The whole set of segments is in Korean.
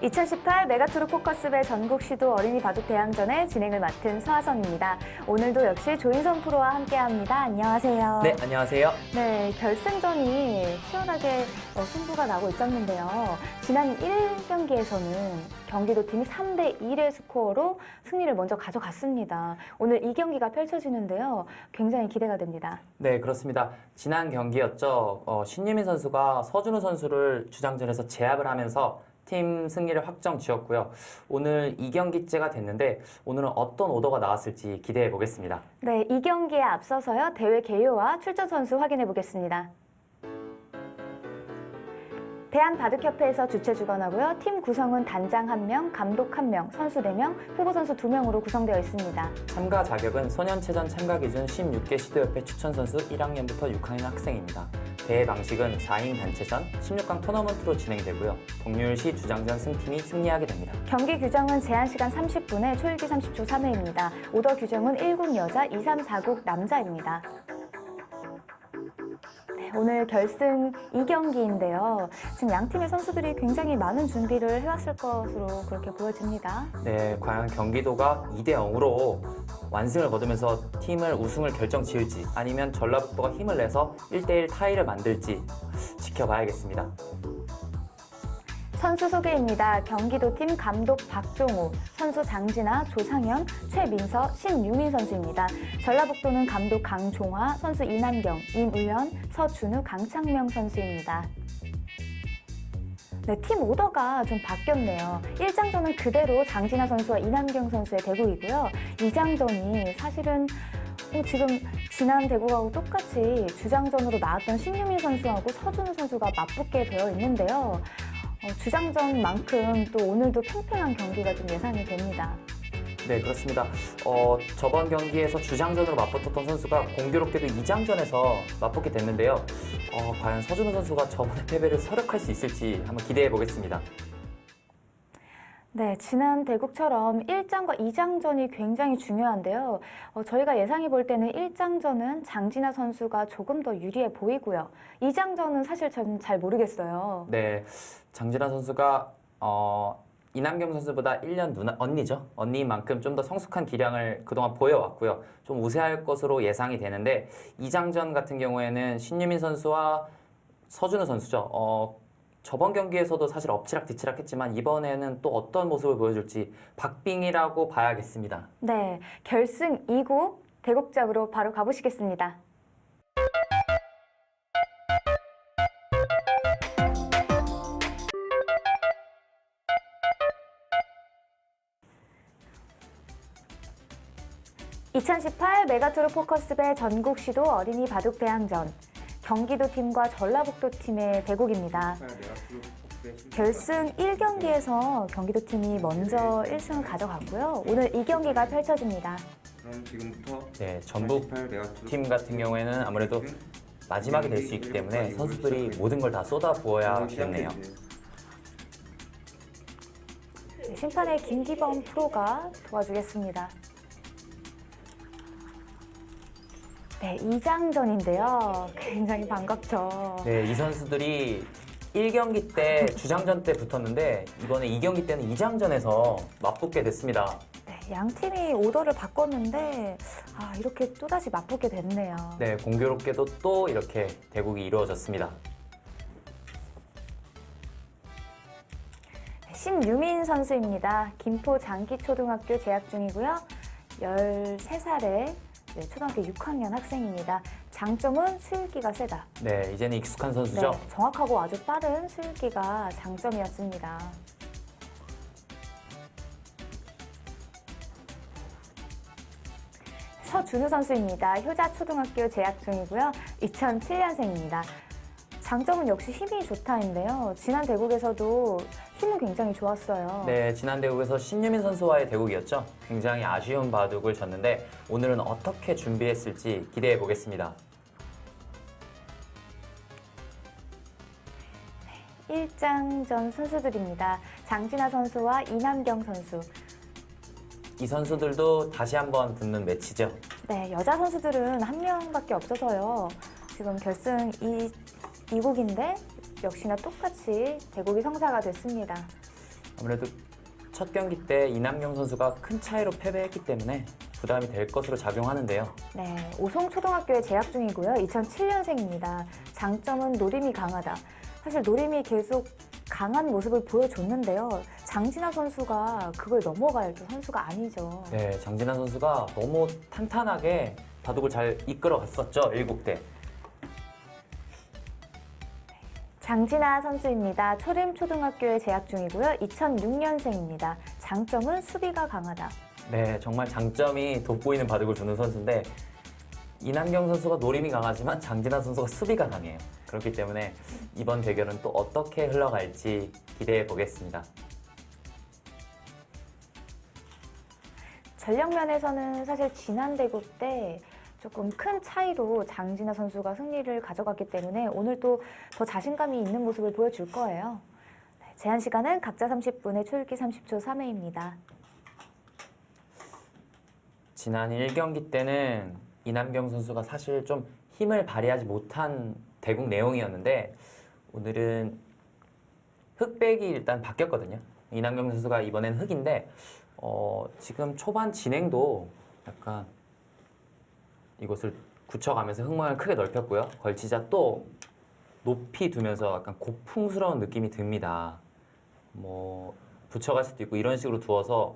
2018 메가투르 포커스배 전국 시도 어린이 바둑 대항전의 진행을 맡은 서하선입니다. 오늘도 역시 조인선 프로와 함께합니다. 안녕하세요. 네, 안녕하세요. 네, 결승전이 시원하게 승부가 나고 있었는데요. 지난 1경기에서는 경기도 팀이 3대1의 스코어로 승리를 먼저 가져갔습니다. 오늘 이 경기가 펼쳐지는데요. 굉장히 기대가 됩니다. 네, 그렇습니다. 지난 경기였죠. 신유민 선수가 서준우 선수를 주장전에서 제압을 하면서 팀 승리를 확정 지었고요. 오늘 2경기째가 됐는데 오늘은 어떤 오더가 나왔을지 기대해 보겠습니다. 네, 이 경기에 앞서서요. 대회 개요와 출전 선수 확인해 보겠습니다. 대한바둑협회에서 주최 주관하고요. 팀 구성은 단장 1명, 감독 1명, 선수 4명, 후보 선수 2명으로 구성되어 있습니다. 참가 자격은 소년체전 참가 기준 16개 시도협회 추천 선수 1학년부터 6학년 학생입니다. 대회 방식은 4인 단체전, 16강 토너먼트로 진행되고요. 동률 시 주장전 승팀이 승리하게 됩니다. 경기 규정은 제한시간 30분에 초일기 30초 3회입니다. 오더 규정은 1국 여자, 2, 3, 4국 남자입니다. 오늘 결승 2경기인데요. 지금 양 팀의 선수들이 굉장히 많은 준비를 해왔을 것으로 그렇게 보여집니다. 네, 과연 경기도가 2대0으로 완승을 거두면서 팀을 우승을 결정 지을지 아니면 전라북도가 힘을 내서 1대1 타이를 만들지 지켜봐야겠습니다. 선수 소개입니다. 경기도팀 감독 박종우, 선수 장진아, 조상현, 최민서, 신유민 선수입니다. 전라북도는 감독 강종화, 선수 이남경, 임의현, 서준우, 강창명 선수입니다. 네, 팀 오더가 좀 바뀌었네요. 1장전은 그대로 장진아 선수와 이남경 선수의 대국이고요. 2장전이 사실은 지금 지난 대국하고 똑같이 주장전으로 나왔던 신유민 선수하고 서준우 선수가 맞붙게 되어 있는데요. 주장전만큼 또 오늘도 팽팽한 경기가 좀 예상이 됩니다. 네, 그렇습니다. 저번 경기에서 주장전으로 맞붙었던 선수가 공교롭게도 2장전에서 맞붙게 됐는데요. 과연 서준우 선수가 저번의 패배를 서력할 수 있을지 한번 기대해 보겠습니다. 네, 지난 대국처럼 1장과 2장전이 굉장히 중요한데요. 저희가 예상해 볼 때는 1장전은 장진아 선수가 조금 더 유리해 보이고요. 2장전은 사실 저는 잘 모르겠어요. 네, 장진아 선수가 이남경 선수보다 1년 언니죠. 언니만큼 좀 더 성숙한 기량을 그동안 보여왔고요. 좀 우세할 것으로 예상이 되는데 2장전 같은 경우에는 신유민 선수와 서준우 선수죠. 저번 경기에서도 사실 엎치락뒤치락 했지만 이번에는 또 어떤 모습을 보여줄지 박빙이라고 봐야겠습니다. 네, 결승 2국 대국작으로 바로 가보시겠습니다. (2018) 메가투르 포커스배 전국 시도 어린이 바둑 대항전 경기도 팀과 전라북도 팀의 대국입니다. 결승 1경기에서 경기도 팀이 먼저 1승을 가져갔고요. 오늘 2경기가 펼쳐집니다. 그럼 지금부터 네, 전북 팀 같은 경우에는 아무래도 마지막이 될 수 있기 때문에 선수들이 모든 걸 다 쏟아부어야겠네요. 심판의 김기범 프로가 도와주겠습니다. 네, 2장전인데요. 굉장히 반갑죠. 네, 이 선수들이 1경기 때 주장전 때 붙었는데 이번에 2경기 때는 2장전에서 맞붙게 됐습니다. 네, 양 팀이 오더를 바꿨는데 이렇게 또다시 맞붙게 됐네요. 네, 공교롭게도 또 이렇게 대국이 이루어졌습니다. 신유민 선수입니다. 김포 장기초등학교 재학 중이고요. 13살에 초등학교 6학년 학생입니다. 장점은 수읽기가 세다. 네, 이제는 익숙한 선수죠. 네, 정확하고 아주 빠른 수읽기가 장점이었습니다. 서준우 선수입니다. 효자초등학교 재학 중이고요. 2007년생입니다. 장점은 역시 힘이 좋다인데요. 지난 대국에서도 힘은 굉장히 좋았어요. 네, 지난 대국에서 신유민 선수와의 대국이었죠. 굉장히 아쉬운 바둑을 졌는데 오늘은 어떻게 준비했을지 기대해 보겠습니다. 1장전 선수들입니다. 장진아 선수와 이남경 선수. 이 선수들도 다시 한번 붙는 매치죠. 네, 여자 선수들은 한 명밖에 없어서요. 지금 결승 2국인데 역시나 똑같이 대국이 성사가 됐습니다. 아무래도 첫 경기 때 이남경 선수가 큰 차이로 패배했기 때문에 부담이 될 것으로 작용하는데요. 네, 오송초등학교에 재학 중이고요. 2007년생입니다. 장점은 노림이 강하다. 사실 노림이 계속 강한 모습을 보여줬는데요. 장진아 선수가 그걸 넘어갈 선수가 아니죠. 네, 장진아 선수가 너무 탄탄하게 바둑을 잘 이끌어 갔었죠, 7대. 장진아 선수입니다. 초림초등학교에 재학 중이고요. 2006년생입니다. 장점은 수비가 강하다. 네, 정말 장점이 돋보이는 바둑을 두는 선수인데 이남경 선수가 노림이 강하지만 장진아 선수가 수비가 강해요. 그렇기 때문에 이번 대결은 또 어떻게 흘러갈지 기대해 보겠습니다. 전력면에서는 사실 지난 대국 때 조금 큰 차이로 장진아 선수가 승리를 가져갔기 때문에 오늘 또 더 자신감이 있는 모습을 보여줄 거예요. 네, 제한 시간은 각자 30분에 초읽기 30초 3회입니다. 지난 1경기 때는 이남경 선수가 사실 좀 힘을 발휘하지 못한 대국 내용이었는데 오늘은 흑백이 일단 바뀌었거든요. 이남경 선수가 이번엔 흑인데 지금 초반 진행도 약간 이곳을 굳혀가면서 흑모양을 크게 넓혔고요. 걸치자 또 높이 두면서 약간 고풍스러운 느낌이 듭니다. 뭐 붙여갈 수도 있고 이런 식으로 두어서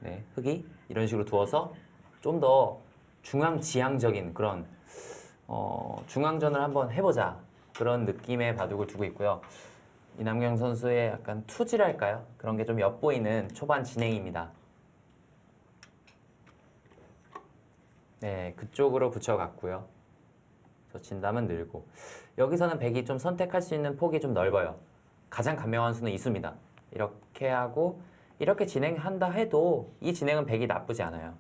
네, 흑이 이런 식으로 두어서 좀 더 중앙지향적인 그런 중앙전을 한번 해보자 그런 느낌의 바둑을 두고 있고요. 이남경 선수의 약간 투지랄까요? 그런 게 좀 엿보이는 초반 진행입니다. 네, 그쪽으로 붙여갔고요. 저 진담은 늘고 여기서는 백이 좀 선택할 수 있는 폭이 좀 넓어요. 가장 간명한 수는 이수입니다. 이렇게 하고 이렇게 진행한다 해도 이 진행은 백이 나쁘지 않아요.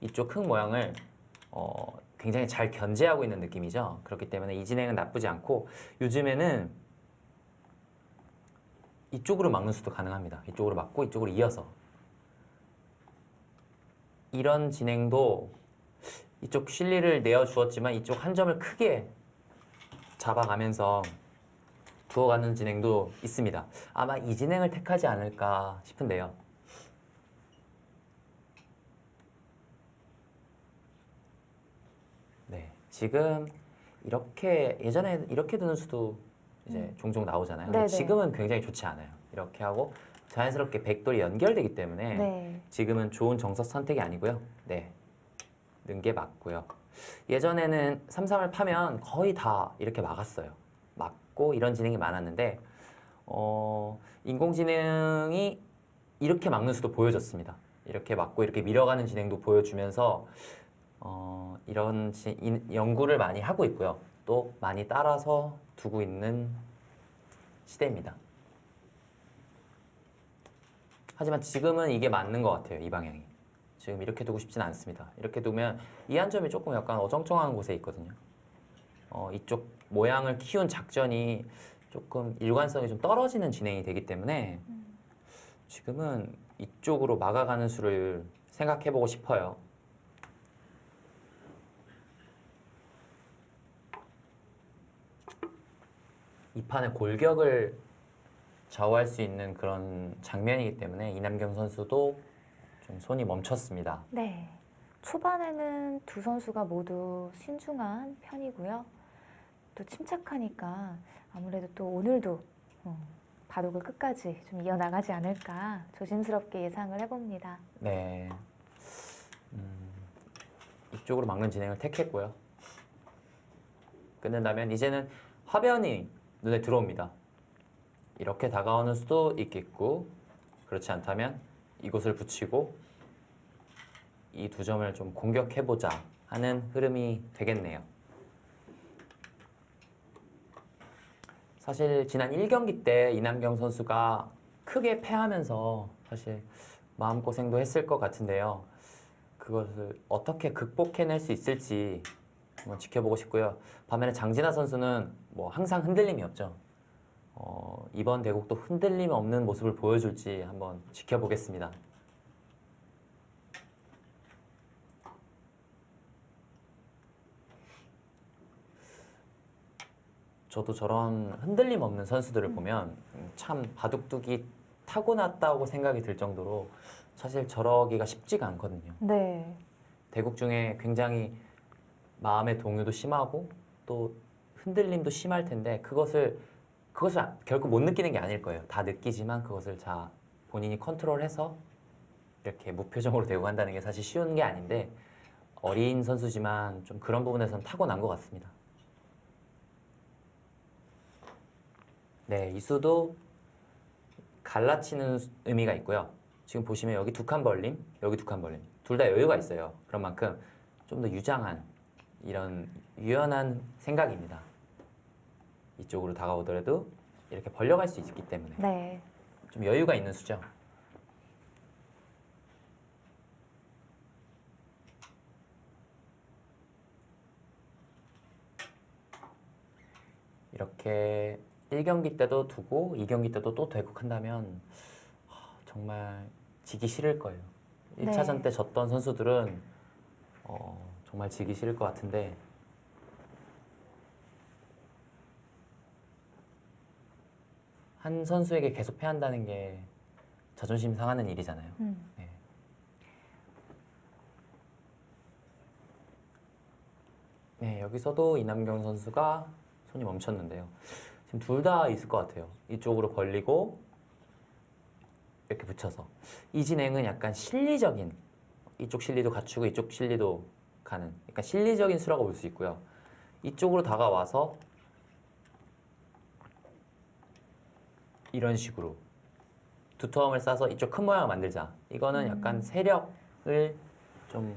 이쪽 흙 모양을 굉장히 잘 견제하고 있는 느낌이죠. 그렇기 때문에 이 진행은 나쁘지 않고 요즘에는 이쪽으로 막는 수도 가능합니다. 이쪽으로 막고 이쪽으로 이어서 이런 진행도 이쪽 실리를 내어주었지만 이쪽 한 점을 크게 잡아가면서 두어가는 진행도 있습니다. 아마 이 진행을 택하지 않을까 싶은데요. 네, 지금 이렇게 예전에 이렇게 두는 수도 이제 종종 나오잖아요. 근데 네네. 지금은 굉장히 좋지 않아요. 이렇게 하고 자연스럽게 백돌이 연결되기 때문에 네. 지금은 좋은 정석 선택이 아니고요. 네, 는 게 맞고요. 예전에는 3-3을 파면 거의 다 이렇게 막았어요. 막고 이런 진행이 많았는데 인공지능이 이렇게 막는 수도 보여줬습니다. 이렇게 막고 이렇게 밀어가는 진행도 보여주면서 이런 연구를 많이 하고 있고요. 또 많이 따라서 두고 있는 시대입니다. 하지만 지금은 이게 맞는 것 같아요. 이 방향이. 지금 이렇게 두고 싶지는 않습니다. 이렇게 두면 이 한 점이 조금 약간 어정쩡한 곳에 있거든요. 이쪽 모양을 키운 작전이 조금 일관성이 좀 떨어지는 진행이 되기 때문에 지금은 이쪽으로 막아가는 수를 생각해보고 싶어요. 이 판의 골격을 좌우할 수 있는 그런 장면이기 때문에 이남경 선수도 좀 손이 멈췄습니다. 네. 초반에는 두 선수가 모두 신중한 편이고요. 또 침착하니까 아무래도 또 오늘도 바둑을 끝까지 좀 이어나가지 않을까 조심스럽게 예상을 해봅니다. 네. 이쪽으로 막는 진행을 택했고요. 끝낸다면 이제는 화변이 눈에 들어옵니다. 이렇게 다가오는 수도 있겠고 그렇지 않다면 이곳을 붙이고 이 두 점을 좀 공격해보자 하는 흐름이 되겠네요. 사실 지난 1경기 때 이남경 선수가 크게 패하면서 사실 마음고생도 했을 것 같은데요. 그것을 어떻게 극복해낼 수 있을지 한번 지켜보고 싶고요. 반면에 장진아 선수는 뭐 항상 흔들림이 없죠. 이번 대국도 흔들림 없는 모습을 보여줄지 한번 지켜보겠습니다. 저도 저런 흔들림 없는 선수들을 보면 참 바둑두기 타고났다고 생각이 들 정도로 사실 저러기가 쉽지가 않거든요. 네. 대국 중에 굉장히 마음의 동요도 심하고 또 흔들림도 심할 텐데 그것을 결코 못 느끼는 게 아닐 거예요. 다 느끼지만 그것을 본인이 컨트롤해서 이렇게 무표정으로 대고 한다는 게 사실 쉬운 게 아닌데 어린 선수지만 좀 그런 부분에서는 타고난 것 같습니다. 네, 이 수도 갈라치는 의미가 있고요. 지금 보시면 여기 두 칸 벌림, 여기 두 칸 벌림. 둘 다 여유가 있어요. 그런 만큼 좀 더 유장한 이런 유연한 생각입니다. 이쪽으로 다가오더라도 이렇게 벌려갈 수 있기 때문에 네. 좀 여유가 있는 수죠. 이렇게 1경기 때도 두고 2경기 때도 또 대국한다면 정말 지기 싫을 거예요. 1차전 네. 때 졌던 선수들은 정말 지기 싫을 것 같은데 한 선수에게 계속 패한다는 게 자존심 상하는 일이잖아요. 네. 네, 여기서도 이남경 선수가 손이 멈췄는데요. 지금 둘 다 있을 것 같아요. 이쪽으로 벌리고 이렇게 붙여서 이 진행은 약간 실리적인 이쪽 실리도 갖추고 이쪽 실리도 가는 약간 실리적인 수라고 볼 수 있고요. 이쪽으로 다가와서 이런 식으로 두터움을 싸서 이쪽 큰 모양을 만들자. 이거는 약간 세력을 좀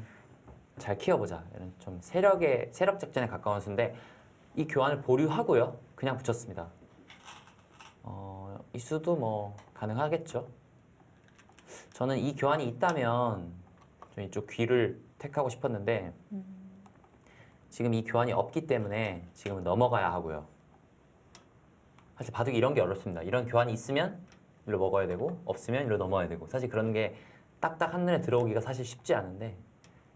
잘 키워보자. 이런 좀 세력 작전에 가까운 수인데 이 교환을 보류하고요. 그냥 붙였습니다. 이 수도 뭐 가능하겠죠. 저는 이 교환이 있다면 좀 이쪽 귀를 택하고 싶었는데 지금 이 교환이 없기 때문에 지금은 넘어가야 하고요. 사실 바둑이 이런 게 어렵습니다. 이런 교환이 있으면 일로 먹어야 되고 없으면 일로 넘어야 되고 사실 그런 게 딱딱 한눈에 들어오기가 사실 쉽지 않은데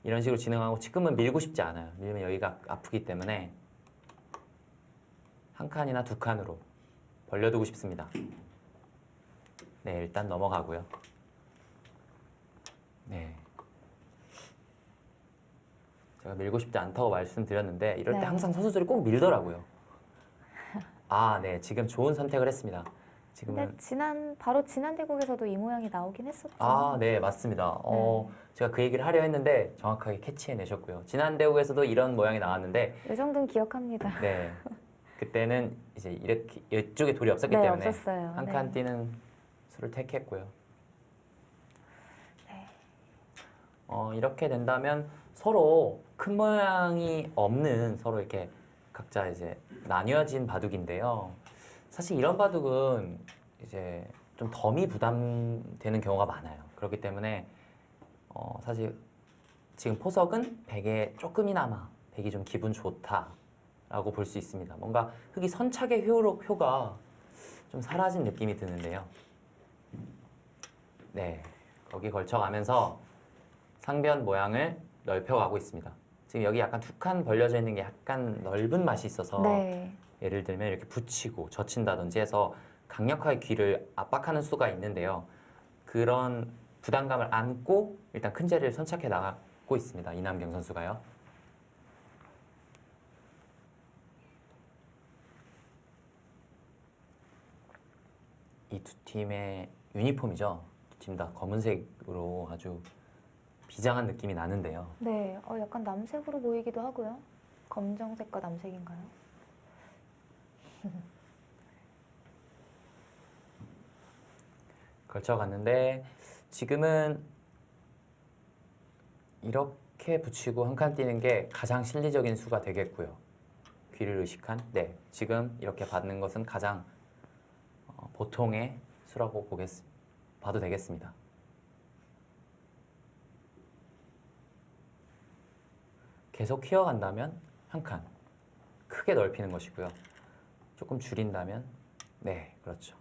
이런 식으로 진행하고 지금은 밀고 싶지 않아요. 밀면 여기가 아프기 때문에 한 칸이나 두 칸으로 벌려두고 싶습니다. 네, 일단 넘어가고요. 네. 제가 밀고 싶지 않다고 말씀드렸는데 이럴 때 네. 항상 선수들이 꼭 밀더라고요. 아, 네. 지금 좋은 선택을 했습니다. 지금은 근데 바로 지난 대국에서도 이 모양이 나오긴 했었죠. 아, 네, 맞습니다. 제가 그 얘기를 하려 했는데 정확하게 캐치해내셨고요. 지난 대국에서도 이런 모양이 나왔는데 이 정도는 기억합니다. 네. 그때는 이제 이렇게 이쪽에 돌이 없었기 네, 때문에 없었어요. 한 칸 뛰는 수를 택했고요. 네. 이렇게 된다면 서로 큰 모양이 없는 서로 이렇게 각자 이제 나뉘어진 바둑인데요. 사실 이런 바둑은 이제 좀 덤이 부담되는 경우가 많아요. 그렇기 때문에 사실 지금 포석은 백에 조금이나마 백이 좀 기분 좋다라고 볼 수 있습니다. 뭔가 흙이 선착의 효가 좀 사라진 느낌이 드는데요. 네, 거기 걸쳐가면서 상변 모양을 넓혀가고 있습니다. 지금 여기 약간 두 칸 벌려져 있는 게 약간 넓은 맛이 있어서 네. 예를 들면 이렇게 붙이고 젖힌다든지 해서 강력하게 귀를 압박하는 수가 있는데요. 그런 부담감을 안고 일단 큰 자리를 선착해 나가고 있습니다. 이남경 선수가요. 이 두 팀의 유니폼이죠. 두 팀 다 검은색으로 아주 비장한 느낌이 나는데요. 네. 약간 남색으로 보이기도 하고요. 검정색과 남색인가요? 걸쳐갔는데 지금은 이렇게 붙이고 한 칸 뛰는 게 가장 실리적인 수가 되겠고요. 귀를 의식한 네, 지금 이렇게 받는 것은 가장 보통의 수라고 봐도 되겠습니다. 계속 키워간다면 한 칸 크게 넓히는 것이고요. 조금 줄인다면 네, 그렇죠.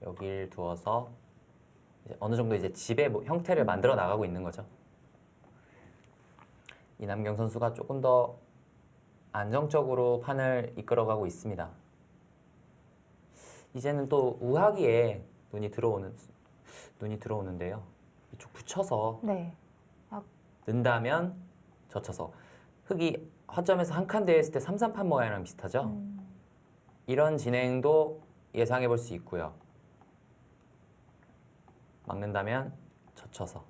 여기를 두어서 이제 어느 정도 이제 집의 형태를 만들어 나가고 있는 거죠. 이남경 선수가 조금 더 안정적으로 판을 이끌어가고 있습니다. 이제는 또 우하기에 눈이 들어오는 눈이 들어오는데요. 이쪽 붙여서 네. 는다면 젖혀서 흙이 화점에서 한 칸 되어 있을 때 삼삼판 모양이랑 비슷하죠? 이런 진행도 예상해 볼 수 있고요. 막는다면 젖혀서.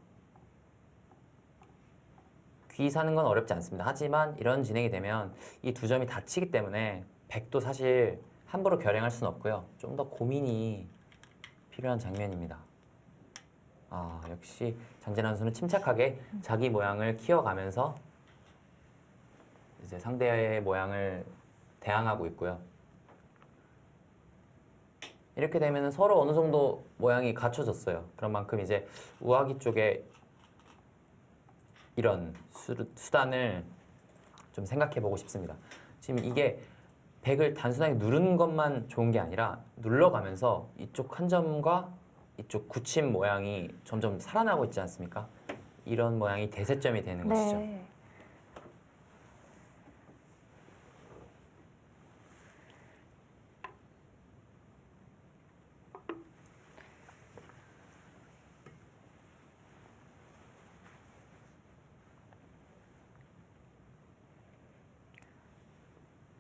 귀 사는 건 어렵지 않습니다. 하지만 이런 진행이 되면 이 두 점이 닫히기 때문에 백도 사실 함부로 결행할 수는 없고요. 좀 더 고민이 필요한 장면입니다. 아, 역시 장진환 선수는 침착하게 자기 모양을 키워가면서 이제 상대의 모양을 대항하고 있고요. 이렇게 되면 서로 어느 정도 모양이 갖춰졌어요. 그런 만큼 이제 우아기 쪽에 이런 수단을 좀 생각해 보고 싶습니다. 지금 이게 백을 단순하게 누르는 것만 좋은 게 아니라 눌러가면서 이쪽 한 점과 이쪽 굳힌 모양이 점점 살아나고 있지 않습니까? 이런 모양이 대세점이 되는 것이죠. 네.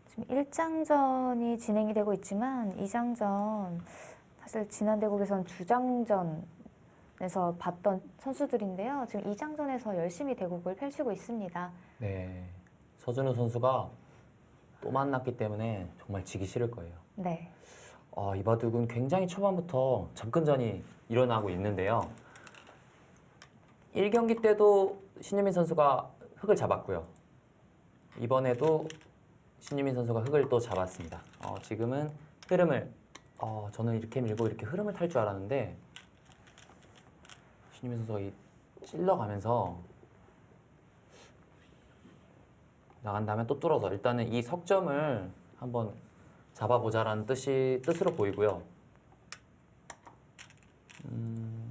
지금 1장전이 진행이 되고 있지만 2장전 사실 지난 대국에서는 주장전에서 봤던 선수들인데요. 지금 2장전에서 열심히 대국을 펼치고 있습니다. 네, 서준우 선수가 또 만났기 때문에 정말 지기 싫을 거예요. 네. 이 바둑은 굉장히 초반부터 접근전이 일어나고 있는데요. 1경기 때도 신유민 선수가 흙을 잡았고요. 이번에도 신유민 선수가 흙을 또 잡았습니다. 지금은 흐름을 저는 이렇게 밀고 이렇게 흐름을 탈 줄 알았는데 신유민 선수가 찔러가면서 나간 다음에 또 뚫어서 일단은 이 석점을 한번 잡아보자라는 뜻으로 보이고요.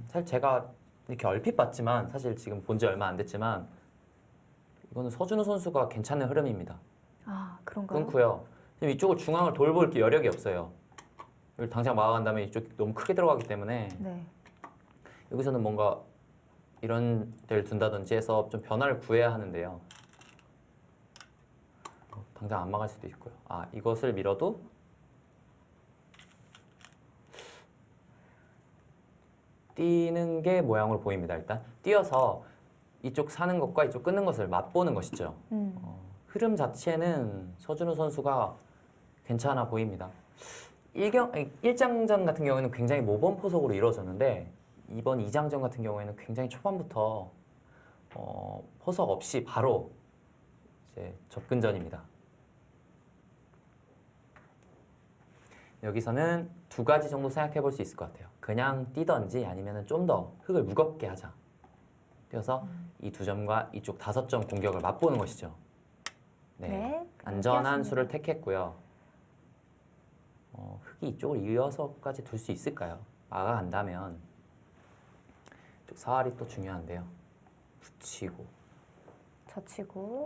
사실 제가 이렇게 얼핏 봤지만 사실 지금 본 지 얼마 안 됐지만 이거는 서준우 선수가 괜찮은 흐름입니다. 아, 그런가요? 끊고요. 지금 이쪽을 중앙을 돌볼 여력이 없어요. 여기 당장 막아간 다음에 이쪽이 너무 크게 들어가기 때문에 네. 여기서는 뭔가 이런 데를 둔다든지 해서 좀 변화를 구해야 하는데요. 당장 안 막을 수도 있고요. 이것을 밀어도 뛰는 게 모양으로 보입니다. 일단 뛰어서 이쪽 사는 것과 이쪽 끊는 것을 맛보는 것이죠. 흐름 자체는 서준우 선수가 괜찮아 보입니다. 1장전 같은 경우에는 굉장히 모범포석으로 이루어졌는데 이번 2장전 같은 경우에는 굉장히 초반부터 포석 없이 바로 이제 접근전입니다. 여기서는 두 가지 정도 생각해 볼 수 있을 것 같아요. 그냥 뛰던지 아니면 좀 더 흙을 무겁게 하자. 뛰어서 이 두 점과 이쪽 5점 공격을 맛보는 것이죠. 네, 안전한 뛰었습니다. 수를 택했고요. 흙이 이쪽을 이어서까지 둘 수 있을까요? 막아간다면 이쪽 사활이 또 중요한데요. 붙이고 젖히고.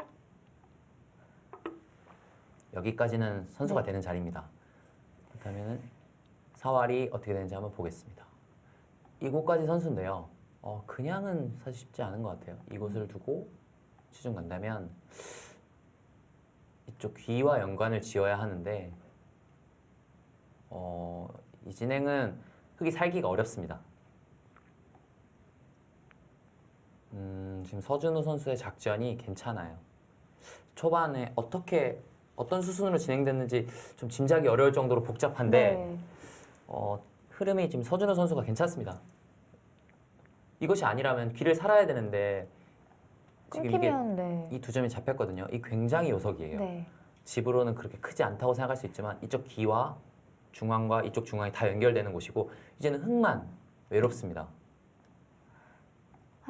여기까지는 선수가 네. 되는 자리입니다. 그렇다면 사활이 어떻게 되는지 한번 보겠습니다. 이곳까지 선수인데요. 그냥은 사실 쉽지 않은 것 같아요. 이곳을 두고 치중 간다면 이쪽 귀와 연관을 지어야 하는데 이 진행은 흙이 살기가 어렵습니다. 지금 서준우 선수의 작전이 괜찮아요. 초반에 어떤 수순으로 진행됐는지 좀 짐작이 어려울 정도로 복잡한데 네. 흐름이 지금 서준우 선수가 괜찮습니다. 이것이 아니라면 귀를 살아야 되는데 지금 이게 끊기면 네. 이 두 점이 잡혔거든요. 이 굉장히 요석이에요. 네. 집으로는 그렇게 크지 않다고 생각할 수 있지만 이쪽 귀와 중앙과 이쪽 중앙이 다 연결되는 곳이고 이제는 흙만 외롭습니다.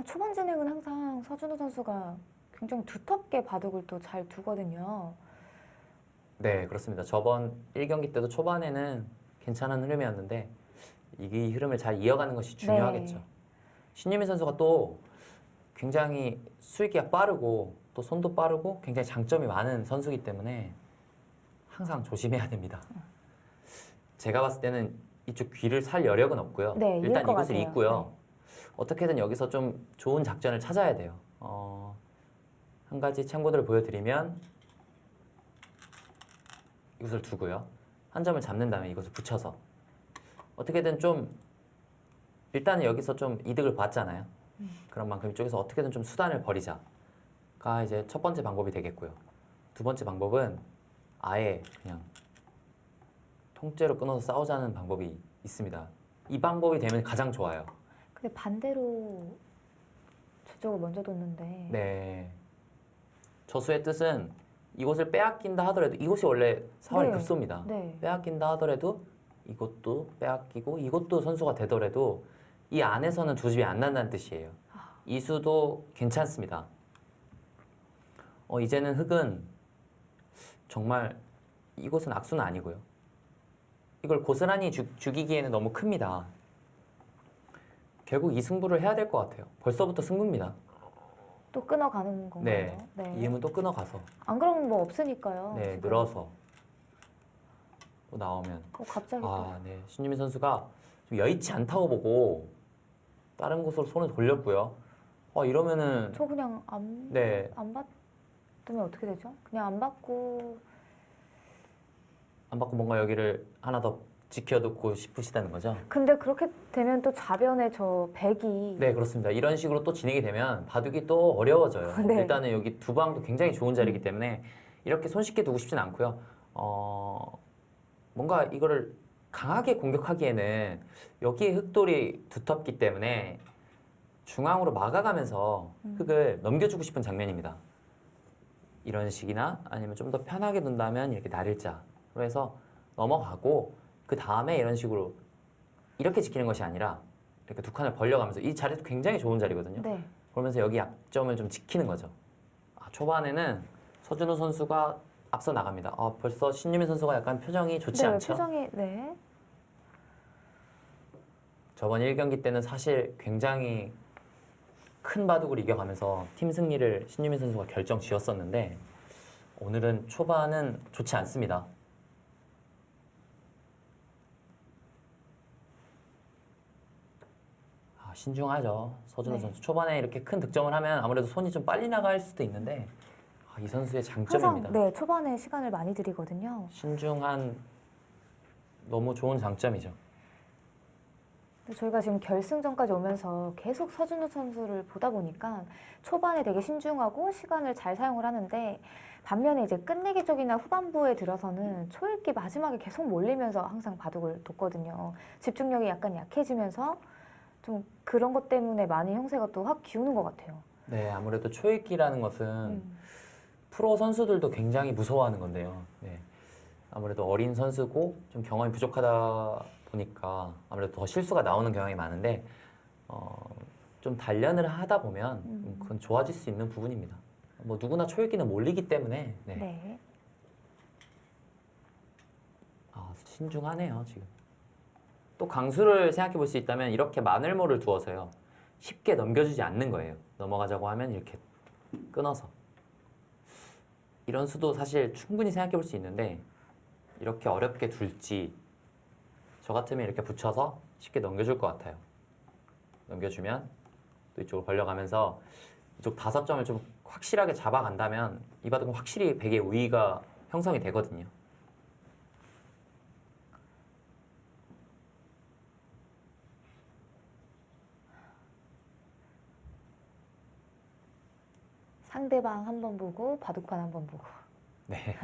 초반 진행은 항상 서준우 선수가 굉장히 두텁게 바둑을 또 잘 두거든요. 네, 그렇습니다. 저번 1경기 때도 초반에는 괜찮은 흐름이었는데 이 흐름을 잘 이어가는 것이 중요하겠죠. 네. 신유민 선수가 또 굉장히 수익기가 빠르고 또 손도 빠르고 굉장히 장점이 많은 선수이기 때문에 항상 조심해야 됩니다. 제가 봤을 때는 이쪽 귀를 살 여력은 없고요. 네, 이을 일단 것 이곳을 같아요. 잇고요. 어떻게든 여기서 좀 좋은 작전을 찾아야 돼요. 한 가지 참고들을 보여드리면 이것을 두고요. 한 점을 잡는 다음에 이것을 붙여서 어떻게든 좀 일단은 여기서 좀 이득을 봤잖아요. 그런 만큼 이쪽에서 어떻게든 좀 수단을 벌이자가 이제 첫 번째 방법이 되겠고요. 두 번째 방법은 아예 그냥 통째로 끊어서 싸우자는 방법이 있습니다. 이 방법이 되면 가장 좋아요. 근데 반대로 저쪽을 먼저 뒀는데 네. 저수의 뜻은 이곳을 빼앗긴다 하더라도 이곳이 원래 4월 네. 급소입니다. 네. 빼앗긴다 하더라도 이것도 빼앗기고 이것도 선수가 되더라도 이 안에서는 두 집이 안 난다는 뜻이에요. 이 수도 괜찮습니다. 이제는 흑은 정말 이곳은 악수는 아니고요. 이걸 고스란히 죽이기에는 너무 큽니다. 결국 이 승부를 해야 될 것 같아요. 벌써부터 승부입니다. 또 끊어가는 건가요? 네. 이 힘은 또 끊어가서 안 그러면 뭐 없으니까요. 네, 지금. 늘어서 또 나오면 갑자기 또. 네. 신유민 선수가 좀 여의치 않다고 보고 다른 곳으로 손을 돌렸고요. 이러면은 저 그냥 안 네. 받으면 어떻게 되죠? 그냥 안 받고 안 받고 뭔가 여기를 하나 더 지켜두고 싶으시다는 거죠? 근데 그렇게 되면 또 좌변에 저 백이 네, 그렇습니다. 이런 식으로 또 진행이 되면 바둑이 또 어려워져요. 네. 일단은 여기 두 방도 굉장히 좋은 자리이기 때문에 이렇게 손쉽게 두고 싶진 않고요. 뭔가 이거를 강하게 공격하기에는 여기에 흑돌이 두텁기 때문에 중앙으로 막아가면서 흑을 넘겨주고 싶은 장면입니다. 이런 식이나 아니면 좀 더 편하게 둔다면 이렇게 나를자로 해서 넘어가고 그 다음에 이런 식으로 이렇게 지키는 것이 아니라 이렇게 두 칸을 벌려가면서 이 자리도 굉장히 좋은 자리거든요. 네. 그러면서 여기 약점을 좀 지키는 거죠. 초반에는 서준호 선수가 앞서 나갑니다. 벌써 신유민 선수가 약간 표정이 좋지 네, 않죠? 표정이 네. 저번 1경기 때는 사실 굉장히 큰 바둑을 이겨가면서 팀 승리를 신유민 선수가 결정 지었었는데 오늘은 초반은 좋지 않습니다. 신중하죠. 서준호 네. 선수. 초반에 이렇게 큰 득점을 하면 아무래도 손이 좀 빨리 나갈 수도 있는데 이 선수의 장점입니다. 항상 네, 초반에 시간을 많이 들이거든요. 신중한 너무 좋은 장점이죠. 근데 저희가 지금 결승전까지 오면서 계속 서준호 선수를 보다 보니까 초반에 되게 신중하고 시간을 잘 사용을 하는데 반면에 이제 끝내기 쪽이나 후반부에 들어서는 초읽기 마지막에 계속 몰리면서 항상 바둑을 뒀거든요. 집중력이 약간 약해지면서 좀 그런 것 때문에 많이 형세가 또 확 기우는 것 같아요. 네, 아무래도 초읽기라는 것은 프로 선수들도 굉장히 무서워하는 건데요. 네, 아무래도 어린 선수고 좀 경험이 부족하다 보니까 아무래도 더 실수가 나오는 경향이 많은데 좀 단련을 하다 보면 그건 좋아질 수 있는 부분입니다. 뭐 누구나 초읽기는 몰리기 때문에 네. 네. 신중하네요 지금. 또 강수를 생각해 볼 수 있다면 이렇게 마늘모를 두어서요 쉽게 넘겨주지 않는 거예요. 넘어가자고 하면 이렇게 끊어서 이런 수도 사실 충분히 생각해 볼 수 있는데 이렇게 어렵게 둘지 저 같으면 이렇게 붙여서 쉽게 넘겨줄 것 같아요. 넘겨주면 또 이쪽으로 벌려가면서 이쪽 5점을 좀 확실하게 잡아간다면 이 바둑은 확실히 백의 우위가 형성이 되거든요. 상대방 한 번 보고 바둑판 한 번 보고. 네.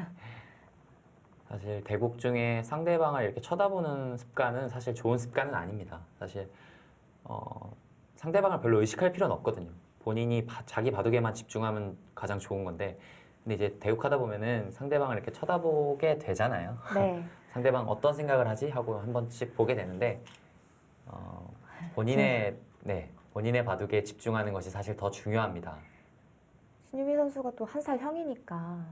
사실 대국 중에 상대방을 이렇게 쳐다보는 습관은 사실 좋은 습관은 아닙니다. 사실 상대방을 별로 의식할 필요는 없거든요. 본인이 자기 바둑에만 집중하면 가장 좋은 건데 근데 이제 대국하다 보면은 상대방을 이렇게 쳐다보게 되잖아요. 네. 상대방 어떤 생각을 하지 하고 한 번씩 보게 되는데 본인의 본인의 바둑에 집중하는 것이 사실 더 중요합니다. 신유미 선수가 또 한 살 형이니까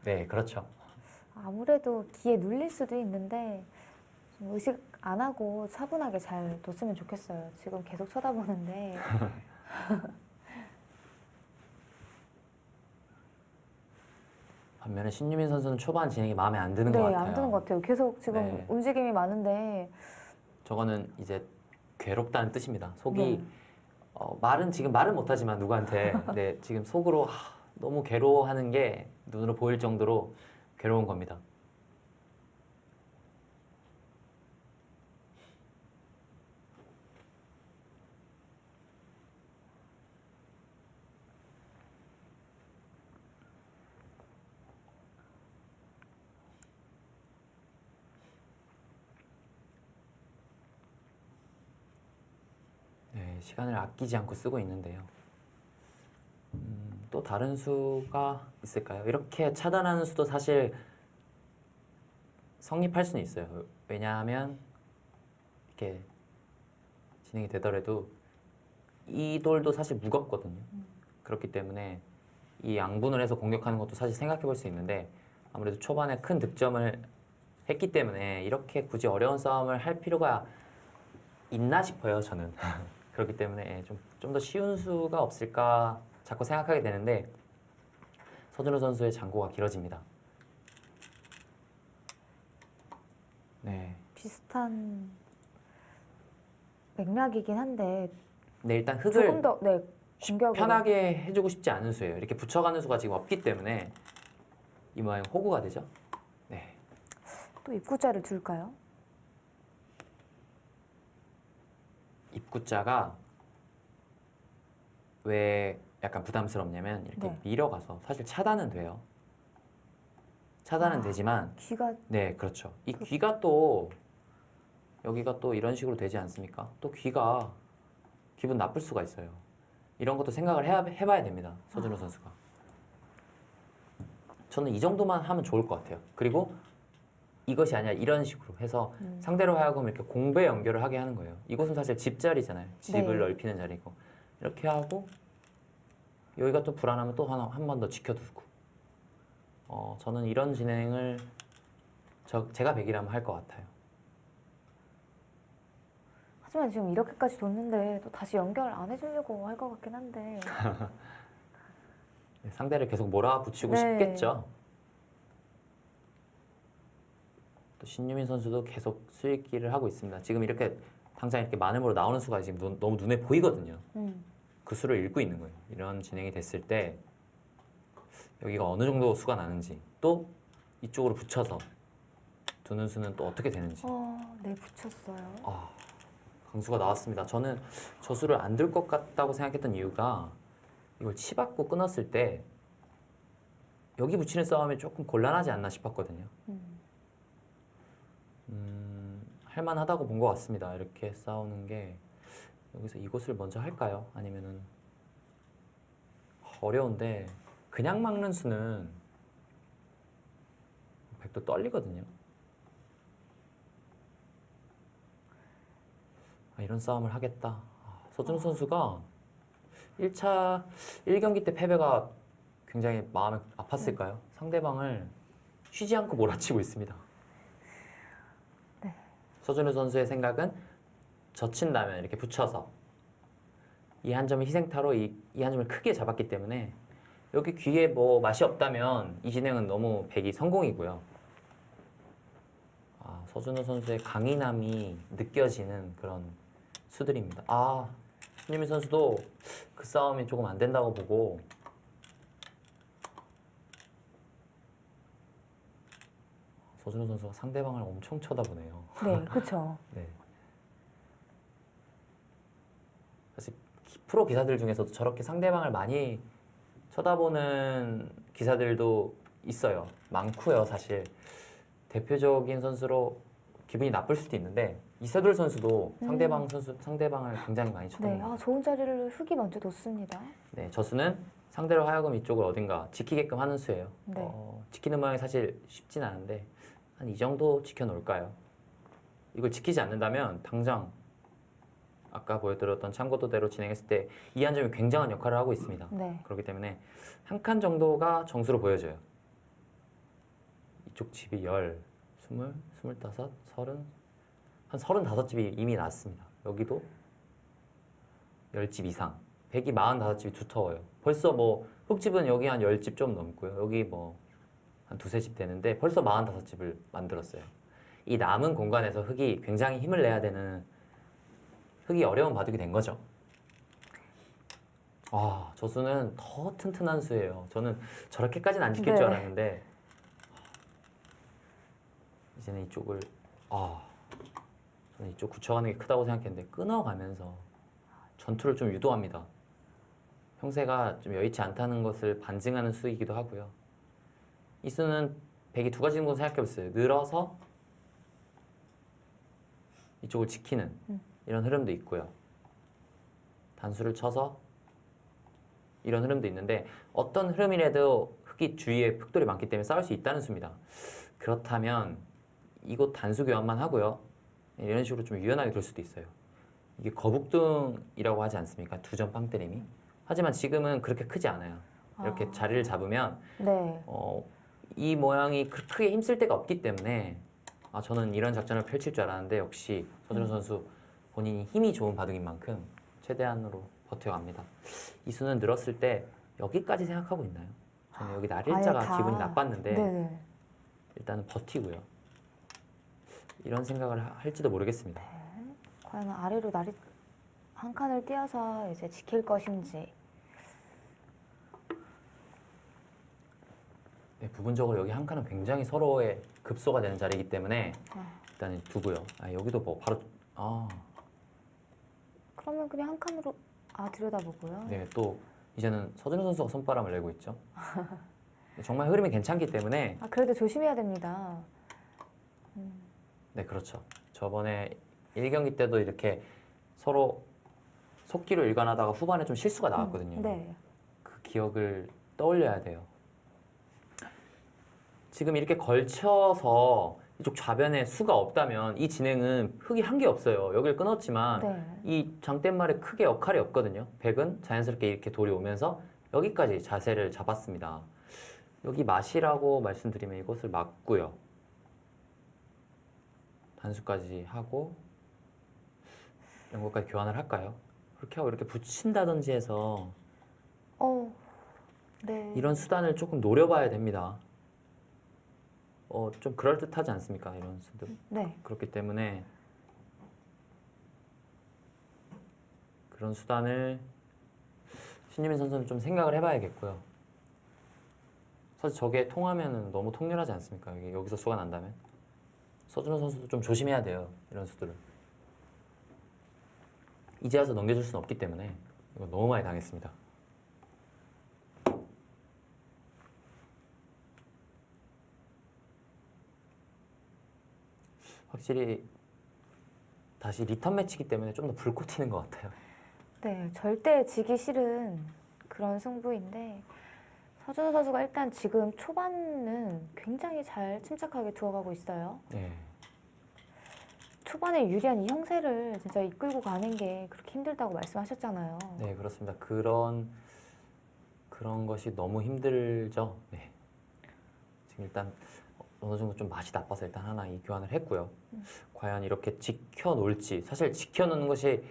네, 그렇죠. 아무래도 기에 눌릴 수도 있는데 좀 의식 안 하고 차분하게 잘 뒀으면 좋겠어요. 지금 계속 쳐다보는데 반면에 신유민 선수는 초반 진행이 마음에 안 드는 네, 것 같아요. 안 드는 것 같아요. 계속 지금 네. 움직임이 많은데 저거는 이제 괴롭다는 뜻입니다. 속이 네. 말은 지금 말은 못하지만 누구한테 네, 지금 속으로 너무 괴로워하는 게 눈으로 보일 정도로 괴로운 겁니다. 네, 시간을 아끼지 않고 쓰고 있는데요. 또 다른 수가 있을까요? 이렇게 차단하는 수도 사실 성립할 수는 있어요. 왜냐하면 이렇게 진행이 되더라도 이 돌도 사실 무겁거든요. 그렇기 때문에 이 양분을 해서 공격하는 것도 사실 생각해 볼 수 있는데 아무래도 초반에 큰 득점을 했기 때문에 이렇게 굳이 어려운 싸움을 할 필요가 있나 싶어요, 저는. 그렇기 때문에 좀 더 쉬운 수가 없을까 자꾸 생각하게 되는데 서준호 선수의 장고가 길어집니다. 네. 비슷한 맥락이긴 한데 네, 일단 조금 흙을 더 네, 공격으로 편하게 해주고 싶지 않은 수예요. 이렇게 붙여가는 수가 지금 없기 때문에 이 모양 호구가 되죠. 네. 또 입구자를 둘까요? 입구자가 왜 약간 부담스럽냐면 이렇게 네. 밀어가서 사실 차단은 돼요. 차단은 되지만 귀가 네, 그렇죠. 이 귀가 또 여기가 또 이런 식으로 되지 않습니까? 또 귀가 기분 나쁠 수가 있어요. 이런 것도 생각을 해봐야 됩니다. 서준호 선수가. 저는 이 정도만 하면 좋을 것 같아요. 그리고 이것이 아니라 이런 식으로 해서 상대로 하여금 이렇게 공배 연결을 하게 하는 거예요. 이곳은 사실 집 자리잖아요. 집을 네. 넓히는 자리고. 이렇게 하고 여기가 또 불안하면 또 한 번 더 지켜두고. 저는 이런 진행을 제가 100이라면 할 것 같아요. 하지만 지금 이렇게까지 뒀는데 또 다시 연결 안 해주려고 할 것 같긴 한데 상대를 계속 몰아붙이고 네. 싶겠죠. 또 신유민 선수도 계속 수익기를 하고 있습니다. 지금 이렇게 당장 이렇게 많음으로 나오는 수가 지금 너무 눈에 보이거든요. 그 수를 읽고 있는 거예요. 이런 진행이 됐을 때 여기가 어느 정도 수가 나는지 또 이쪽으로 붙여서 두는 수는 또 어떻게 되는지. 네, 붙였어요. 강수가 나왔습니다. 저는 저 수를 안 들 것 같다고 생각했던 이유가 이걸 치받고 끊었을 때 여기 붙이는 싸움이 조금 곤란하지 않나 싶었거든요. 할만하다고 본 것 같습니다. 이렇게 싸우는 게 여기서 이곳을 먼저 할까요? 아니면은 어려운데 그냥 막는 수는 백도 떨리거든요. 이런 싸움을 하겠다. 서준호 선수가 1경기 때 패배가 굉장히 마음이 아팠을까요? 상대방을 쉬지 않고 몰아치고 있습니다. 네. 서준호 선수의 생각은 젖힌다면 이렇게 붙여서 이 한 점을 희생타로 이 한 점을 크게 잡았기 때문에 여기 귀에 뭐 맛이 없다면 이 진행은 너무 100이 성공이고요. 서준호 선수의 강인함이 느껴지는 그런 수들입니다. 신유민 선수도 그 싸움이 조금 안 된다고 보고 서준호 선수가 상대방을 엄청 쳐다보네요. 네, 그렇죠. 네. 사실 프로 기사들 중에서도 저렇게 상대방을 많이 쳐다보는 기사들도 있어요. 많고요, 사실. 대표적인 선수로 기분이 나쁠 수도 있는데 이세돌 선수도 상대방을 굉장히 많이 네, 쳐다봅니다. 좋은 자리를 흙이 먼저 뒀습니다. 네, 저 수는 상대로 하여금 이쪽을 어딘가 지키게끔 하는 수예요. 네. 지키는 모양이 사실 쉽진 않은데 한 이 정도 지켜놓을까요? 이걸 지키지 않는다면 당장 아까 보여드렸던 참고도대로 진행했을 때 이 한 점이 굉장한 역할을 하고 있습니다. 네. 그렇기 때문에 한 칸 정도가 정수로 보여져요. 이쪽 집이 10, 20, 25, 30, 한 35집이 이미 났습니다. 여기도 10집 이상, 100이 45집이 두터워요. 벌써 뭐 흙집은 여기 한 10집 좀 넘고요. 여기 뭐 한 두세 집 되는데 벌써 45집을 만들었어요. 이 남은 공간에서 흙이 굉장히 힘을 내야 되는 흙이 어려운 바둑이 된 거죠. 아, 저 수는 더 튼튼한 수예요. 저는 저렇게까지는 안 지킬 네. 줄 알았는데 이제는 이쪽을 저는 이쪽 굳혀가는 게 크다고 생각했는데 끊어가면서 전투를 좀 유도합니다. 형세가 좀 여의치 않다는 것을 반증하는 수이기도 하고요. 이 수는 백이 두 가지 정도 생각해봤어요. 늘어서 이쪽을 지키는 이런 흐름도 있고요. 단수를 쳐서 이런 흐름도 있는데 어떤 흐름이라도 흙이 주위에 흙돌이 많기 때문에 싸울 수 있다는 수입니다. 그렇다면 이곳 단수 교환만 하고요. 이런 식으로 좀 유연하게 될 수도 있어요. 이게 거북등이라고 하지 않습니까? 두 점 빵때림이. 하지만 지금은 그렇게 크지 않아요. 이렇게 자리를 잡으면 네. 이 모양이 크게 힘쓸 데가 없기 때문에 저는 이런 작전을 펼칠 줄 알았는데 역시 서준호 선수 본인이 힘이 좋은 바둑인 만큼 최대한으로 버텨갑니다. 이 수는 늘었을 때 여기까지 생각하고 있나요? 저는 여기 아예 날일자가 다. 기분이 나빴는데 네네. 일단은 버티고요. 이런 생각을 할지도 모르겠습니다. 과연 아래로 날이 한 칸을 띄어서 이제 지킬 것인지. 네, 부분적으로 여기 한 칸은 굉장히 서로의 급소가 되는 자리이기 때문에 일단은 두고요. 여기도 뭐 바로 그러면 그냥 한 칸으로 들여다보고요. 네, 또 이제는 서준호 선수가 손바람을 내고 있죠. 정말 흐름이 괜찮기 때문에 그래도 조심해야 됩니다. 네, 그렇죠. 저번에 1경기 때도 이렇게 서로 속기로 일관하다가 후반에 좀 실수가 나왔거든요. 네. 그 기억을 떠올려야 돼요. 지금 이렇게 걸쳐서 이쪽 좌변에 수가 없다면 이 진행은 흙이 한 게 없어요. 여기를 끊었지만 네. 이 장대말에 크게 역할이 없거든요. 백은 자연스럽게 이렇게 돌이 오면서 여기까지 자세를 잡았습니다. 여기 맛이라고 말씀드리면 이것을 막고요. 단수까지 하고 이런 것까지 교환을 할까요? 그렇게 하고 이렇게 붙인다든지 해서 네. 이런 수단을 조금 노려봐야 됩니다. 좀 그럴듯하지 않습니까? 이런 수들. 네. 그렇기 때문에 그런 수단을 신유민 선수는 좀 생각을 해봐야겠고요. 사실 저게 통하면 너무 통렬하지 않습니까? 여기서 수가 난다면. 서준호 선수도 좀 조심해야 돼요. 이런 수들을. 이제 와서 넘겨줄 수는 없기 때문에 이거 너무 많이 당했습니다. 확실히 다시 리턴 매치이기 때문에 좀 더 불꽃 튀는 것 같아요. 네, 절대 지기 싫은 그런 승부인데 서준호 선수가 일단 지금 초반은 굉장히 잘 침착하게 두어가고 있어요. 네. 초반에 유리한 이 형세를 진짜 이끌고 가는 게 그렇게 힘들다고 말씀하셨잖아요. 네, 그렇습니다. 그런 것이 너무 힘들죠. 네. 지금 일단 어느 정도 좀 맛이 나빠서 일단 하나 이 교환을 했고요. 과연 이렇게 지켜놓을지. 사실 지켜놓는 것이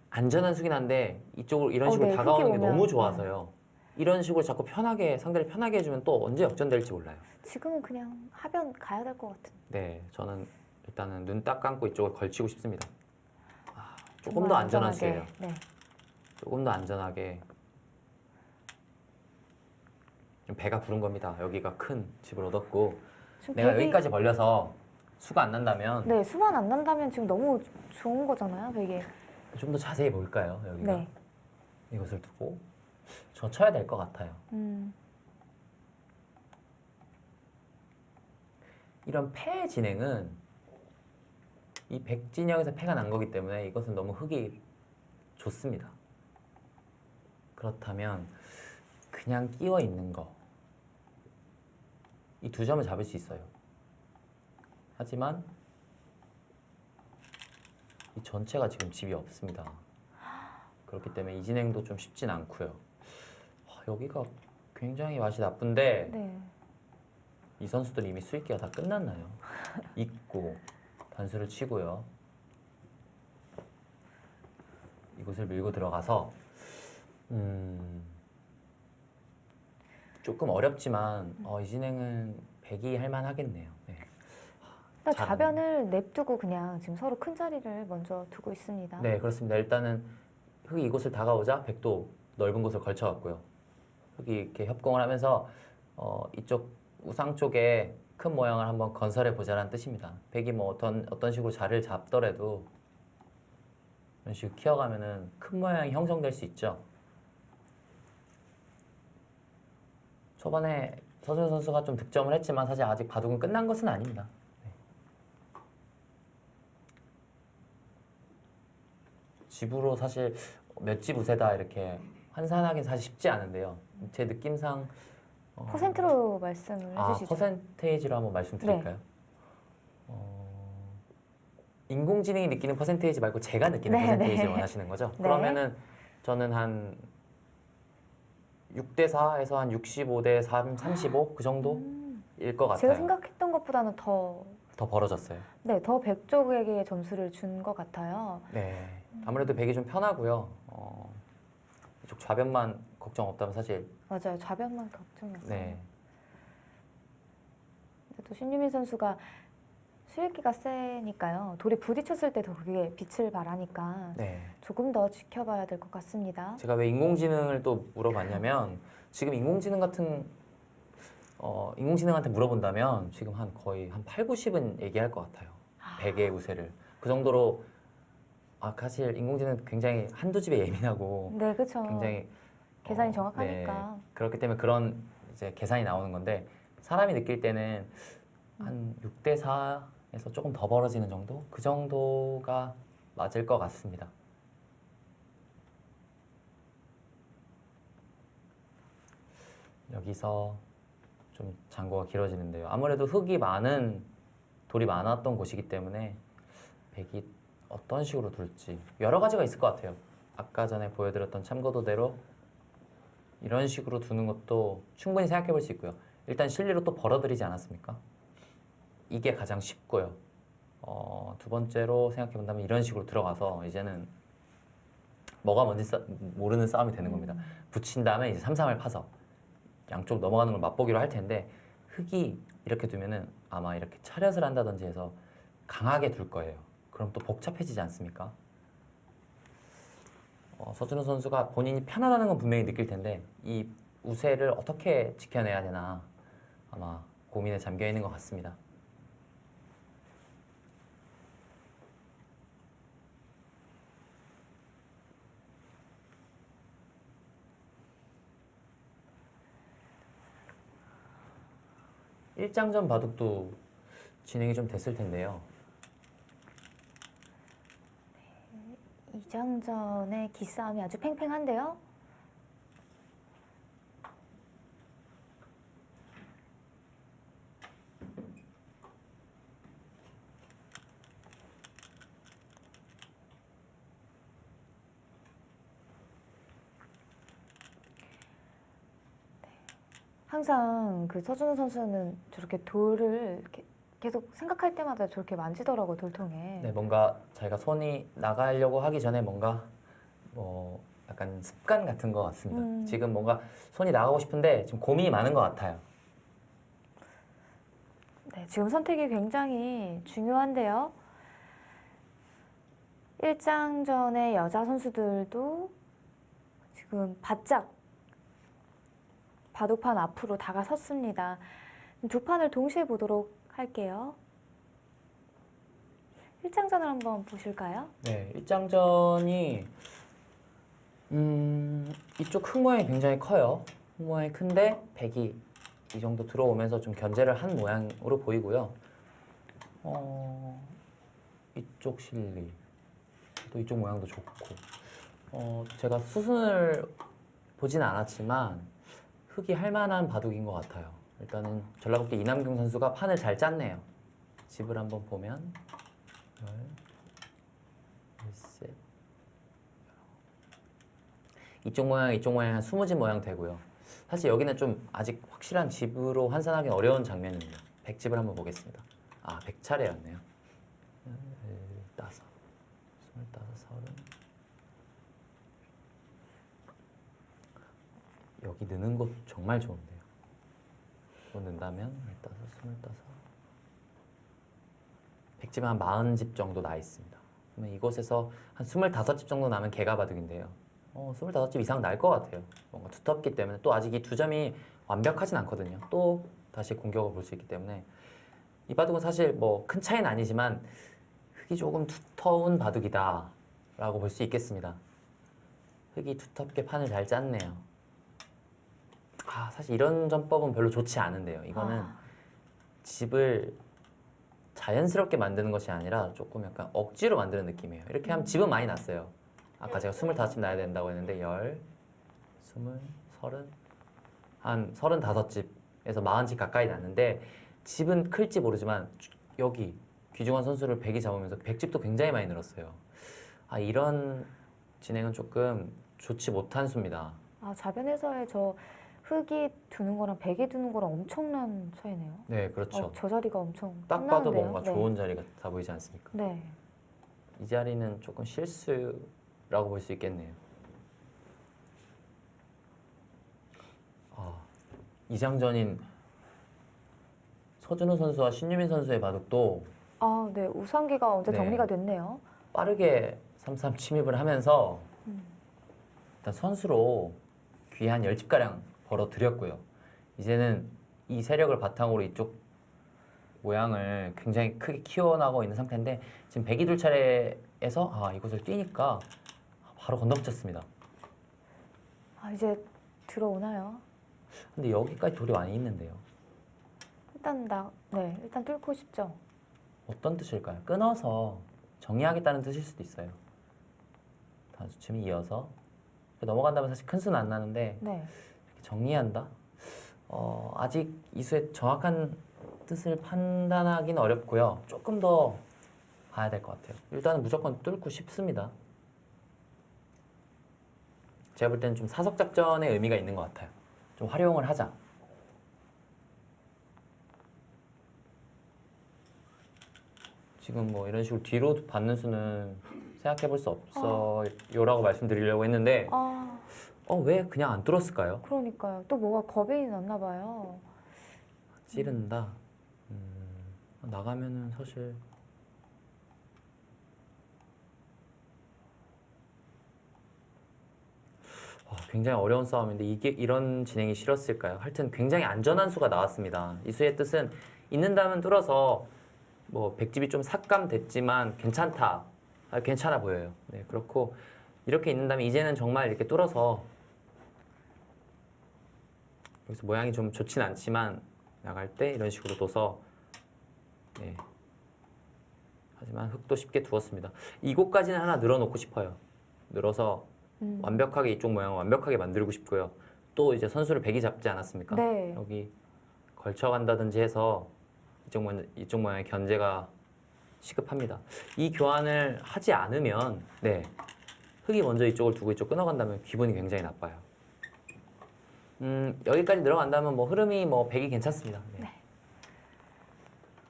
안전한 수긴 한데 이쪽으로 이런 식으로 네, 다가오는 게 흙이 오면, 너무 좋아서요. 이런 식으로 자꾸 편하게 상대를 편하게 해주면 또 언제 역전될지 몰라요. 지금은 그냥 하변 가야 될 것 같은. 네, 저는 일단은 눈 딱 감고 이쪽을 걸치고 싶습니다. 조금 정말 더 안전한 안전하게. 수예요. 네. 조금 더 안전하게. 배가 부른 겁니다. 여기가 큰 집을 얻었고 지금 내가 백이- 여기까지 벌려서 수가 안 난다면 네, 수만 안 난다면 지금 너무 좋은 거잖아요, 되게. 좀 더 자세히 볼까요? 여기가 네. 이것을 두고 젖혀야 될 것 같아요. 이런 패 진행은 이 백진영에서 패가 난 거기 때문에 이것은 너무 흙이 좋습니다. 그렇다면 그냥 끼워 있는 거, 이 두 점을 잡을 수 있어요. 하지만 이 전체가 지금 집이 없습니다. 그렇기 때문에 이 진행도 좀 쉽진 않고요. 여기가 굉장히 맛이 나쁜데 네. 이 선수들 이미 수익기가 다 끝났나요? 잊고 단수를 치고요. 이곳을 밀고 들어가서 조금 어렵지만 이 진행은 백이 할 만하겠네요. 네. 그러니까 좌변을 냅두고 그냥 지금 서로 큰 자리를 먼저 두고 있습니다. 네, 그렇습니다. 일단은 흙이 이곳을 다가오자 백도 넓은 곳을 걸쳐왔고요. 흙이 이렇게 협공을 하면서 이쪽 우상 쪽에 큰 모양을 한번 건설해 보자라는 뜻입니다. 백이 뭐 어떤 식으로 자리를 잡더라도 이런 식으로 키워가면은 큰 모양이 형성될 수 있죠. 초반에 서준호 선수가 좀 득점을 했지만 사실 아직 바둑은 끝난 것은 아닙니다. 네. 집으로 사실 몇 집 우세다 이렇게 환산하기는 사실 쉽지 않은데요. 제 느낌상 퍼센트로 말씀을 해주시죠. 퍼센테이지로 한번 말씀드릴까요? 네. 인공지능이 느끼는 퍼센테이지 말고 제가 느끼는 네, 퍼센테이지를 네. 원하시는 거죠? 네. 그러면은 저는 한 6대 4에서 한 65대 3, 35 그 정도일 것 같아요. 제가 생각했던 것보다는 더 벌어졌어요. 네, 더 백 쪽에게 점수를 준 것 같아요. 네, 아무래도 백이 좀 편하고요. 이쪽 좌변만 걱정 없다면 사실 맞아요. 좌변만 걱정이었어요. 네, 근데 또 신유민 선수가 수익기가 세니까요. 돌이 부딪혔을 때도 그게 빛을 발하니까 네. 조금 더 지켜봐야 될 것 같습니다. 제가 왜 인공지능을 또 물어봤냐면 지금 인공지능한테 물어본다면 지금 거의 한 8, 90은 얘기할 것 같아요. 백의 우세를. 그 정도로 사실 인공지능은 굉장히 한두 집에 예민하고 네, 그렇죠. 굉장히 계산이 네, 정확하니까. 그렇기 때문에 그런 이제 계산이 나오는 건데 사람이 느낄 때는 한 6대 4에서 조금 더 벌어지는 정도? 그 정도가 맞을 것 같습니다. 여기서 좀 장고가 길어지는데요. 아무래도 돌이 많았던 곳이기 때문에 백이 어떤 식으로 둘지 여러 가지가 있을 것 같아요. 아까 전에 보여드렸던 참고도대로 이런 식으로 두는 것도 충분히 생각해 볼 수 있고요. 일단 실리로 또 벌어들이지 않았습니까? 이게 가장 쉽고요. 두 번째로 생각해 본다면 이런 식으로 들어가서 이제는 뭐가 뭔지 모르는 싸움이 되는 겁니다. 붙인 다음에 이제 3-3을 파서 양쪽 넘어가는 걸 맛보기로 할 텐데 흙이 이렇게 두면은 아마 이렇게 차렷을 한다든지 해서 강하게 둘 거예요. 그럼 또 복잡해지지 않습니까? 서준호 선수가 본인이 편하다는 건 분명히 느낄 텐데 이 우세를 어떻게 지켜내야 되나 아마 고민에 잠겨 있는 것 같습니다. 일장전 바둑도 진행이 좀 됐을 텐데요. 이장전의 기싸움이 아주 팽팽한데요. 항상 그 서준호 선수는 저렇게 돌을 이렇게 계속 생각할 때마다 저렇게 만지더라고요, 돌통에. 네, 뭔가 자기가 손이 나가려고 하기 전에 뭔가 약간 습관 같은 것 같습니다. 지금 뭔가 손이 나가고 싶은데 지금 고민이 많은 것 같아요. 네, 지금 선택이 굉장히 중요한데요. 일장전의 여자 선수들도 지금 바짝 바둑판 앞으로 다가섰습니다. 두 판을 동시에 보도록 할게요. 일장전을 한번 보실까요? 네, 일장전이 이쪽 흙 모양이 굉장히 커요. 흙 모양이 큰데 백이 이 정도 들어오면서 좀 견제를 한 모양으로 보이고요. 이쪽 실리 또 이쪽 모양도 좋고 제가 수순을 보진 않았지만 흙이 할 만한 바둑인 것 같아요. 일단은 전라북도 이남경 선수가 판을 잘 짰네요. 집을 한번 보면 셋. 이쪽 모양 한 20집 모양 되고요. 사실 여기는 좀 아직 확실한 집으로 환산하기 어려운 장면입니다. 백집을 한번 보겠습니다. 백차례였네요. 15, 25, 30. 여기 느는 것 정말 좋은데요. 또 는다면 15, 25. 백집은 한 40집 정도 나 있습니다. 그러면 이곳에서 한 25집 정도 나면 개가 바둑인데요. 25집 이상 날 것 같아요. 뭔가 두텁기 때문에 또 아직 이 두 점이 완벽하진 않거든요. 또 다시 공격을 볼 수 있기 때문에 이 바둑은 사실 뭐 큰 차이는 아니지만 흙이 조금 두터운 바둑이다 라고 볼 수 있겠습니다. 흙이 두텁게 판을 잘 짰네요. 사실 이런 전법은 별로 좋지 않은데요. 이거는 집을 자연스럽게 만드는 것이 아니라 조금 약간 억지로 만드는 느낌이에요. 이렇게 하면 집은 많이 났어요. 아까 제가 25집 나야 된다고 했는데 10, 20, 30, 한 35집에서 40집 가까이 났는데 집은 클지 모르지만 여기 귀중한 선수를 100이 잡으면서 100집도 굉장히 많이 늘었어요. 이런 진행은 조금 좋지 못한 수입니다. 자변에서의 저 흙이 두는 거랑 백이 두는 거랑 엄청난 차이네요. 네, 그렇죠. 저 자리가 엄청 딱 봐도 탐나는데요? 뭔가 네. 좋은 자리 같아 보이지 않습니까? 네. 이 자리는 조금 실수라고 볼 수 있겠네요. 이장전인 서준호 선수와 신유민 선수의 바둑도 네. 우상기가 언제 네. 정리가 됐네요. 빠르게 3-3 침입을 하면서 일단 선수로 귀 한 10집가량 벌어들였고요. 이제는 이 세력을 바탕으로 이쪽 모양을 굉장히 크게 키워나가고 있는 상태인데 지금 백이 둘 차례에서 이곳을 뛰니까 바로 건너붙였습니다. 이제 들어오나요? 근데 여기까지 돌이 많이 있는데요. 일단 뚫고 싶죠. 어떤 뜻일까요? 끊어서 정리하겠다는 뜻일 수도 있어요. 단수침이 이어서 넘어간다면 사실 큰 수는 안 나는데 네. 이렇게 정리한다? 아직 이 수의 정확한 뜻을 판단하기는 어렵고요. 조금 더 봐야 될 것 같아요. 일단은 무조건 뚫고 싶습니다. 제가 볼 때는 좀 사석작전의 의미가 있는 것 같아요. 좀 활용을 하자. 지금 뭐 이런 식으로 뒤로 받는 수는 생각해 볼 수 없어요라고 말씀드리려고 했는데 왜 그냥 안 뚫었을까요? 그러니까요. 또 뭐가 겁이 났나 봐요. 찌른다. 나가면은 사실 굉장히 어려운 싸움인데 이게 이런 진행이 싫었을까요? 하여튼 굉장히 안전한 수가 나왔습니다. 이 수의 뜻은 있는다면 뚫어서 뭐 백집이 좀 삭감됐지만 괜찮다. 괜찮아 보여요. 네, 그렇고 이렇게 있는다면 이제는 정말 이렇게 뚫어서 여기서 모양이 좀 좋진 않지만 나갈 때 이런 식으로 둬서 네. 하지만 흙도 쉽게 두었습니다. 이곳까지는 하나 늘어놓고 싶어요. 늘어서 완벽하게 이쪽 모양을 완벽하게 만들고 싶고요. 또 이제 선수를 백이 잡지 않았습니까? 네. 여기 걸쳐간다든지 해서 이쪽 모양의 견제가 시급합니다. 이 교환을 하지 않으면 흙이 먼저 이쪽을 두고 이쪽 끊어간다면 기분이 굉장히 나빠요. 여기까지 들어간다면 뭐 흐름이 뭐 백이 괜찮습니다. 네.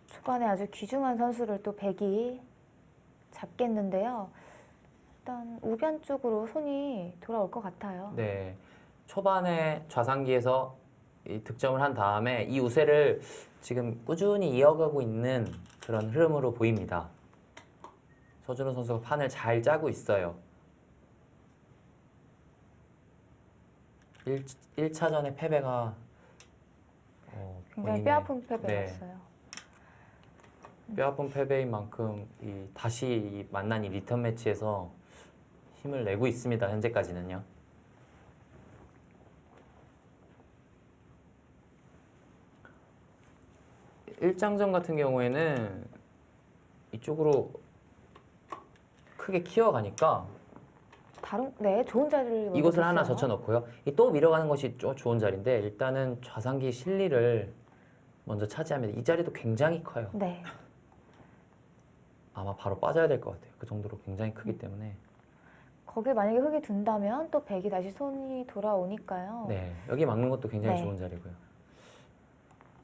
초반에 아주 귀중한 선수를 또 백이 잡겠는데요. 일단 우변 쪽으로 손이 돌아올 것 같아요. 네, 초반에 좌상기에서 이 득점을 한 다음에 이 우세를 지금 꾸준히 이어가고 있는 그런 흐름으로 보입니다. 서준호 선수가 판을 잘 짜고 있어요. 1차전의 패배가 굉장히 본인의- 뼈아픈 패배였어요. 네, 뼈아픈 패배인 만큼 다시 만난 이 리턴 매치에서 힘을 내고 있습니다. 현재까지는요. 일장전 같은 경우에는 이쪽으로 크게 키워가니까 좋은 자리를 이곳을 하나 얻었어요. 젖혀놓고요. 또 밀어가는 것이 좋은 자리인데 일단은 좌상기 실리를 먼저 차지하면 이 자리도 굉장히 커요. 네. 아마 바로 빠져야 될 것 같아요. 그 정도로 굉장히 크기 때문에. 거길 만약에 흙이 둔다면 또 백이 다시 손이 돌아오니까요. 네, 여기 막는 것도 굉장히 네. 좋은 자리고요.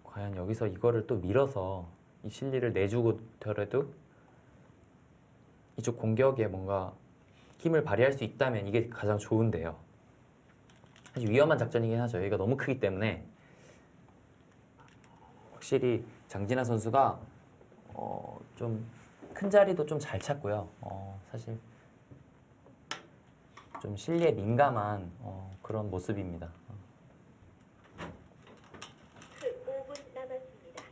과연 여기서 이거를 또 밀어서 이 실리를 내주고 더라도 이쪽 공격에 뭔가 힘을 발휘할 수 있다면 이게 가장 좋은데요. 사실 위험한 작전이긴 하죠. 여기가 너무 크기 때문에 확실히 장진아 선수가 좀 큰 자리도 좀 잘 찾고요. 사실 좀 실리에 민감한 그런 모습입니다. 5분 남았습니다.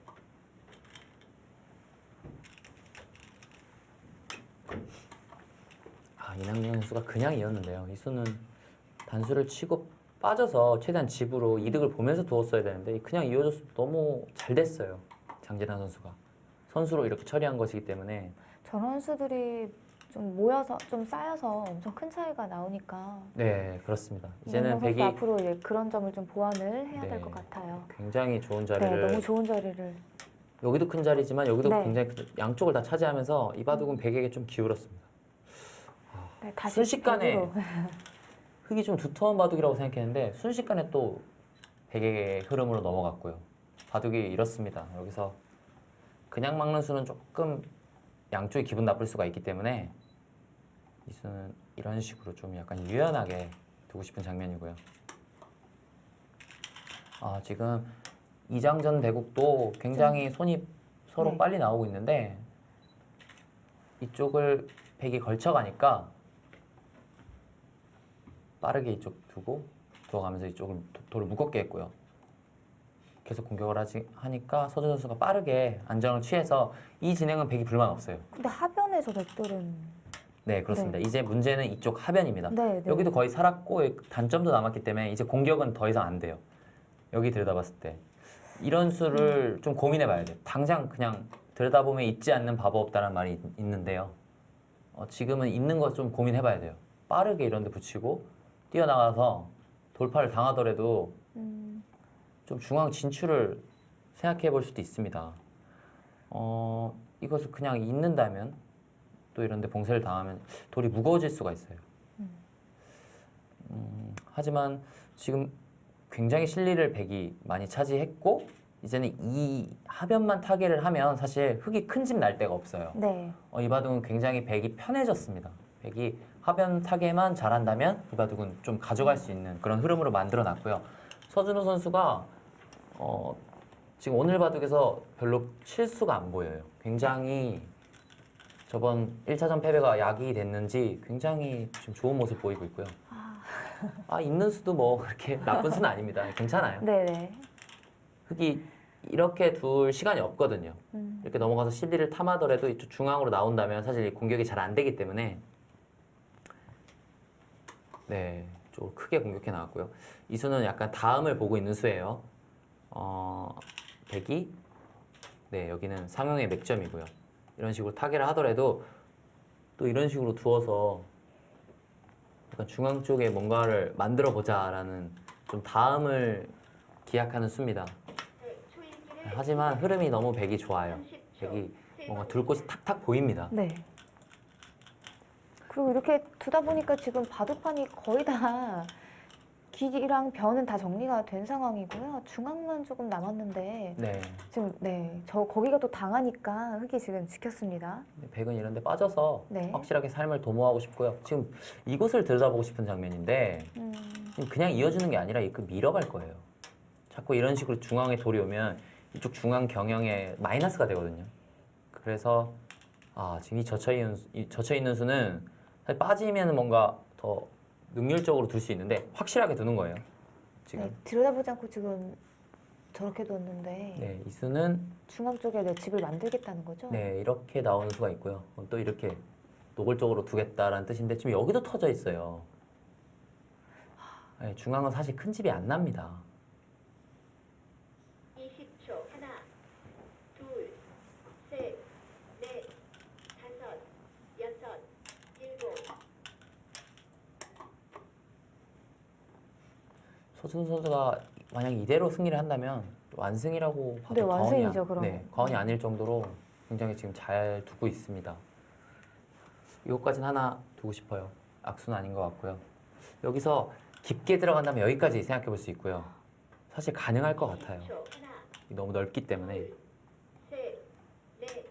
이남경 선수가 그냥 이었는데요. 이 수는 단수를 치고 빠져서 최대한 집으로 이득을 보면서 두었어야 되는데 그냥 이어져서 너무 잘 됐어요. 장진환 선수가. 선수로 이렇게 처리한 것이기 때문에 저런 수들이 좀 모여서 좀 쌓여서 엄청 큰 차이가 나오니까 네, 그렇습니다. 이제는 이남경 선수 백이 앞으로 이제 그런 점을 좀 보완을 해야 될 네. 것 같아요. 굉장히 좋은 네, 자리를 너무 좋은 자리를. 여기도 큰 자리지만 여기도 네. 굉장히 양쪽을 다 차지하면서 이 바둑은 백에게 좀 기울었습니다. 네, 다시 순식간에 백으로. 흙이 좀 두터운 바둑이라고 생각했는데 순식간에 또 백에게 흐름으로 넘어갔고요. 바둑이 이렇습니다. 여기서 그냥 막는 수는 조금 양쪽이 기분 나쁠 수가 있기 때문에 이 수는 이런 식으로 좀 약간 유연하게 두고 싶은 장면이고요. 지금 이장전 대국도 굉장히 손이 서로 네. 빨리 나오고 있는데 이쪽을 백이 걸쳐가니까 빠르게 이쪽 두고 두어가면서 이쪽을 돌을 무겁게 했고요. 계속 공격을 하니까 서준 선수가 빠르게 안정을 취해서 이 진행은 백이 불만 없어요. 근데 하변에서 백돌은 네, 그렇습니다. 네. 이제 문제는 이쪽 하변입니다. 네, 네. 여기도 거의 살았고 단점도 남았기 때문에 이제 공격은 더 이상 안 돼요. 여기 들여다봤을 때 이런 수를 좀 고민해 봐야 돼요. 당장 그냥 들여다보면 있지 않는 바보 없다는 말이 있는데요. 지금은 있는 거 좀 고민해 봐야 돼요. 빠르게 이런 데 붙이고 뛰어나가서 돌파를 당하더라도 좀 중앙 진출을 생각해 볼 수도 있습니다. 이것을 그냥 있는다면 또 이런 데 봉쇄를 당하면 돌이 무거워질 수가 있어요. 하지만 지금 굉장히 실리를 백이 많이 차지했고 이제는 이 하변만 타개를 하면 사실 흙이 큰 집 날 데가 없어요. 네. 이 바둑은 굉장히 백이 편해졌습니다. 백이 하변 타개만 잘한다면 이 바둑은 좀 가져갈 수 있는 그런 흐름으로 만들어 놨고요. 서준호 선수가 지금 오늘 바둑에서 별로 실수가 안 보여요. 굉장히 저번 1차전 패배가 약이 됐는지 굉장히 좀 좋은 모습 보이고 있고요. 있는 수도 뭐 그렇게 나쁜 수는 아닙니다. 괜찮아요. 네네. 흙이 이렇게 둘 시간이 없거든요. 이렇게 넘어가서 실리를 탐하더라도 이쪽 중앙으로 나온다면 사실 공격이 잘 안 되기 때문에 네, 좀 크게 공격해 나왔고요. 이 수는 약간 다음을 보고 있는 수예요. 백이 네, 여기는 상용의 맥점이고요. 이런 식으로 타개를 하더라도 또 이런 식으로 두어서 약간 중앙 쪽에 뭔가를 만들어 보자라는 좀 다음을 기약하는 수입니다. 하지만 흐름이 너무 백이 좋아요. 백이 뭔가 둘 곳이 탁탁 보입니다. 네. 그리고 이렇게 두다 보니까 지금 바둑판이 거의 다 길이랑 변은 다 정리가 된 상황이고요. 중앙만 조금 남았는데 네, 지금 저 거기가 또 당하니까 흙이 지금 지켰습니다. 백은 이런 데 빠져서 네. 확실하게 삶을 도모하고 싶고요. 지금 이곳을 들여다보고 싶은 장면인데 지금 그냥 이어주는 게 아니라 이거 밀어갈 거예요. 자꾸 이런 식으로 중앙에 돌이 오면 이쪽 중앙 경영에 마이너스가 되거든요. 그래서 지금 이 젖혀 있는 수는 사실 빠지면 뭔가 더 능률적으로 둘 수 있는데 확실하게 두는 거예요. 지금. 네, 들여다보지 않고 지금 저렇게 뒀는데 네, 이 수는 중앙 쪽에 내 집을 만들겠다는 거죠? 네, 이렇게 나오는 수가 있고요. 또 이렇게 노골적으로 두겠다라는 뜻인데 지금 여기도 터져 있어요. 네, 중앙은 사실 큰 집이 안 납니다. 20초. 하나, 둘, 셋, 넷, 다섯, 여섯, 일곱. 서준 선수가 만약 이대로 승리를 한다면 완승이라고 봐도 네, 완승이죠, 과언이, 그럼. 네, 과언이 아닐 정도로 굉장히 지금 잘 두고 있습니다. 이것까지는 하나 두고 싶어요. 악수는 아닌 것 같고요. 여기서 깊게 들어간다면 여기까지 생각해 볼 수 있고요. 사실 가능할 것 같아요. 20초. 하나, 너무 넓기 때문에 셋, 넷.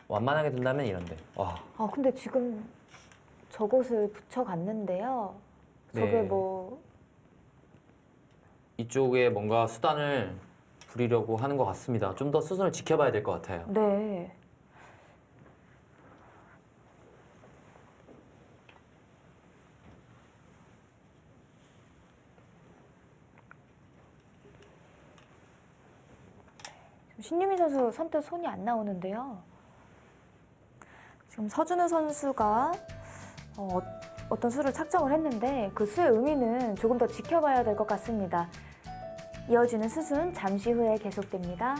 완만하게 둔다면 이런데 와, 근데 지금 저것을 붙여갔는데요. 저게 네. 뭐 이쪽에 뭔가 수단을 부리려고 하는 것 같습니다. 좀 더 수순을 지켜봐야 될 것 같아요. 네. 신유미 선수 선뜻 손이 안 나오는데요. 지금 서준우 선수가 어떤 수를 착정을 했는데 그 수의 의미는 조금 더 지켜봐야 될 것 같습니다. 이어지는 수순 잠시 후에 계속됩니다.